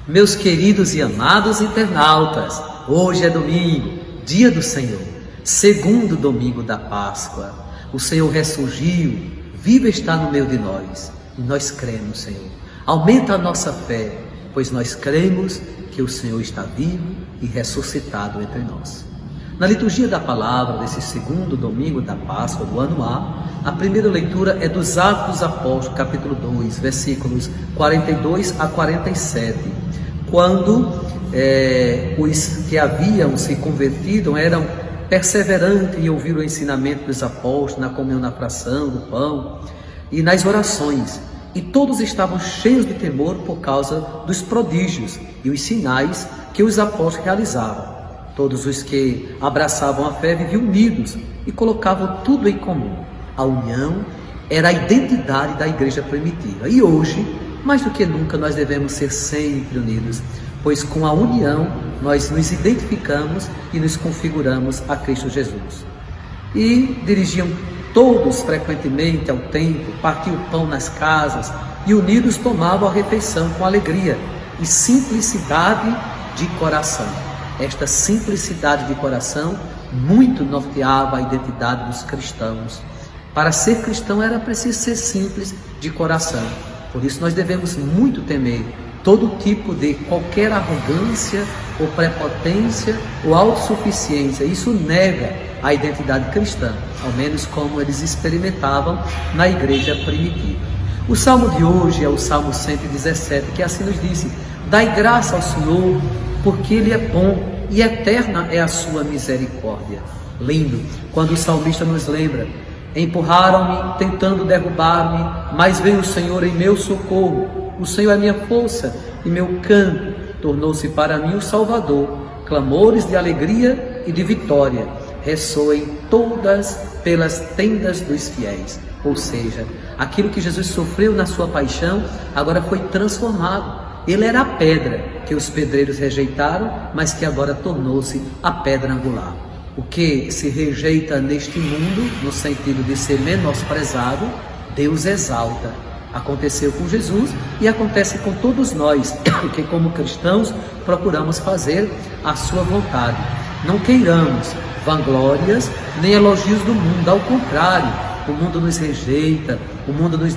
Meus queridos e amados internautas, hoje é domingo, dia do Senhor, segundo domingo da Páscoa. O Senhor ressurgiu, vivo está no meio de nós, e nós cremos, Senhor. Aumenta a nossa fé, pois nós cremos que o Senhor está vivo e ressuscitado entre nós. Na liturgia da palavra desse segundo domingo da Páscoa do ano A primeira leitura é dos Atos dos Apóstolos, capítulo 2, versículos 42 a 47, quando os que haviam se convertido eram perseverantes em ouvir o ensinamento dos apóstolos, na comunhão, na fração do pão e nas orações. E todos estavam cheios de temor por causa dos prodígios e os sinais que os apóstolos realizavam. Todos os que abraçavam a fé viviam unidos e colocavam tudo em comum. A união era a identidade da igreja primitiva. E hoje, mais do que nunca, nós devemos ser sempre unidos, pois com a união nós nos identificamos e nos configuramos a Cristo Jesus. E dirigiam todos frequentemente ao templo, partiam o pão nas casas e unidos tomavam a refeição com alegria e simplicidade de coração. Esta simplicidade de coração muito norteava a identidade dos cristãos. Para ser cristão era preciso ser simples de coração. Por isso nós devemos muito temer todo tipo de qualquer arrogância ou prepotência ou autossuficiência. Isso nega a identidade cristã, ao menos como eles experimentavam na igreja primitiva. O salmo de hoje é o Salmo 117, que assim nos diz: dai graça ao Senhor, porque Ele é bom e eterna é a sua misericórdia. Lindo quando o salmista nos lembra: empurraram-me, tentando derrubar-me, mas veio o Senhor em meu socorro. O Senhor é minha força e meu canto, tornou-se para mim o Salvador. Clamores de alegria e de vitória ressoem todas pelas tendas dos fiéis. Ou seja, aquilo que Jesus sofreu na sua paixão agora foi transformado. Ele era a pedra que os pedreiros rejeitaram, mas que agora tornou-se a pedra angular. O que se rejeita neste mundo, no sentido de ser menosprezado, Deus exalta. Aconteceu com Jesus e acontece com todos nós, que como cristãos procuramos fazer a sua vontade. Não queiramos vanglórias nem elogios do mundo, ao contrário, o mundo nos rejeita, o mundo nos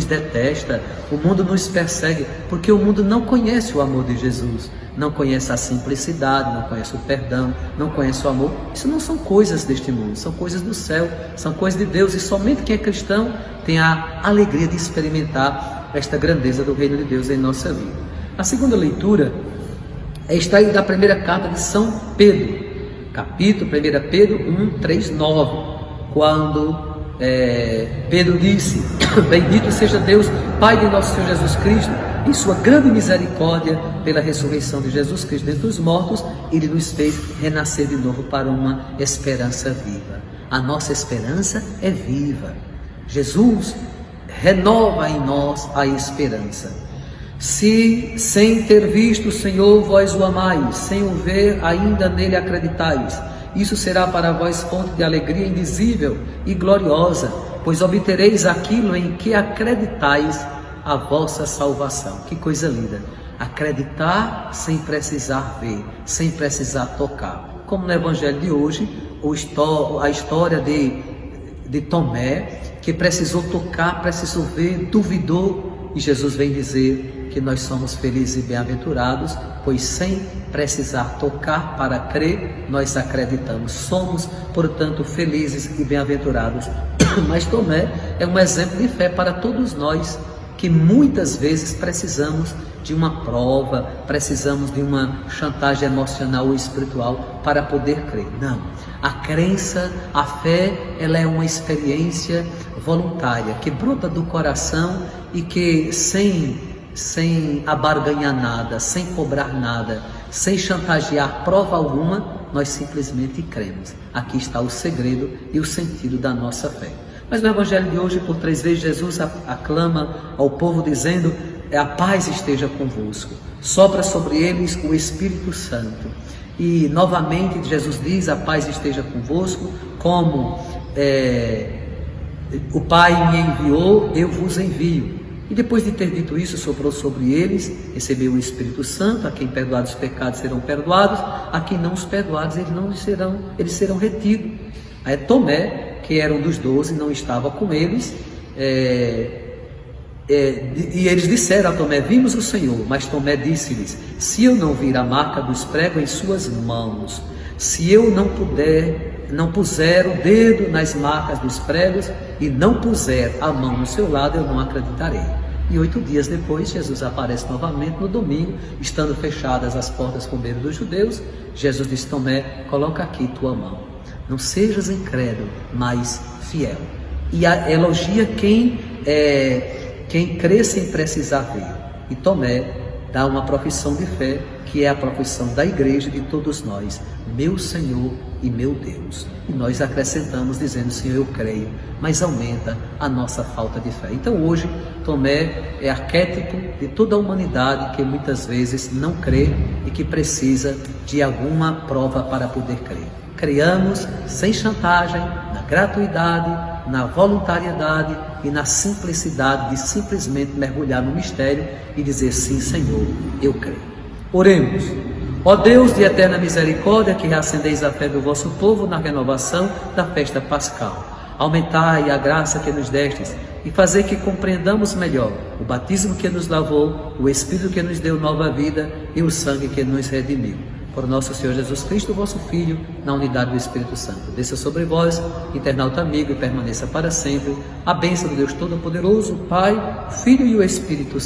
detesta, o mundo nos persegue, porque o mundo não conhece o amor de Jesus, não conhece a simplicidade, não conhece o perdão, não conhece o amor. Isso não são coisas deste mundo, são coisas do céu, são coisas de Deus, e somente quem é cristão tem a alegria de experimentar esta grandeza do reino de Deus em nossa vida. A segunda leitura é extraída da primeira carta de São Pedro, capítulo 1 Pedro 1, 3, 9, quando Pedro disse: bendito seja Deus, Pai de nosso Senhor Jesus Cristo, em sua grande misericórdia, pela ressurreição de Jesus Cristo dentre os mortos, Ele nos fez renascer de novo para uma esperança viva. A nossa esperança é viva. Jesus renova em nós a esperança. Se sem ter visto o Senhor vós o amais, sem o ver ainda nele acreditais, isso será para vós fonte de alegria indizível e gloriosa, pois obtereis aquilo em que acreditais, a vossa salvação. Que coisa linda! Acreditar sem precisar ver, sem precisar tocar. Como no Evangelho de hoje, a história de Tomé, que precisou tocar, precisou ver, duvidou, e Jesus vem dizer que nós somos felizes e bem-aventurados, pois sem precisar tocar para crer, nós acreditamos. Somos, portanto, felizes e bem-aventurados. Mas Tomé é um exemplo de fé para todos nós, que muitas vezes precisamos de uma prova, precisamos de uma chantagem emocional ou espiritual para poder crer. Não, a crença, a fé, ela é uma experiência voluntária, que brota do coração e que sem abarganhar nada, sem cobrar nada, sem chantagear prova alguma, nós simplesmente cremos. Aqui está o segredo e o sentido da nossa fé. Mas no Evangelho de hoje, por 3 vezes, Jesus aclama ao povo dizendo: a paz esteja convosco. Sopra sobre eles o Espírito Santo. E novamente Jesus diz: a paz esteja convosco, como o Pai me enviou, eu vos envio. E depois de ter dito isso, soprou sobre eles, recebeu o Espírito Santo. A quem perdoados os pecados serão perdoados, a quem não os perdoados eles serão retidos. Aí Tomé, que era um dos 12, não estava com eles, e eles disseram a Tomé: vimos o Senhor. Mas Tomé disse-lhes: se eu não vir a marca dos pregos em suas mãos, se eu não puser o dedo nas marcas dos pregos e não puser a mão no seu lado, eu não acreditarei. E 8 dias depois, Jesus aparece novamente no domingo, estando fechadas as portas com medo dos judeus. Jesus disse: Tomé, coloca aqui tua mão. Não sejas incrédulo, mas fiel. E elogia quem crê sem precisar ver. E Tomé dá uma profissão de fé, que é a profissão da igreja de todos nós: meu Senhor e meu Deus. E nós acrescentamos dizendo: Senhor, eu creio, mas aumenta a nossa falta de fé. Então hoje Tomé é arquétipo de toda a humanidade que muitas vezes não crê e que precisa de alguma prova para poder crer. Creiamos sem chantagem, na gratuidade, na voluntariedade e na simplicidade de simplesmente mergulhar no mistério e dizer: sim, Senhor, eu creio. Oremos. Ó Deus de eterna misericórdia, que reacendeis a fé do vosso povo na renovação da festa pascal, aumentai a graça que nos destes e fazer que compreendamos melhor o batismo que nos lavou, o Espírito que nos deu nova vida e o sangue que nos redimiu. Por nosso Senhor Jesus Cristo, vosso Filho, na unidade do Espírito Santo. Desça sobre vós, internauta amigo, e permaneça para sempre a bênção do Deus Todo-Poderoso, Pai, Filho e o Espírito Santo.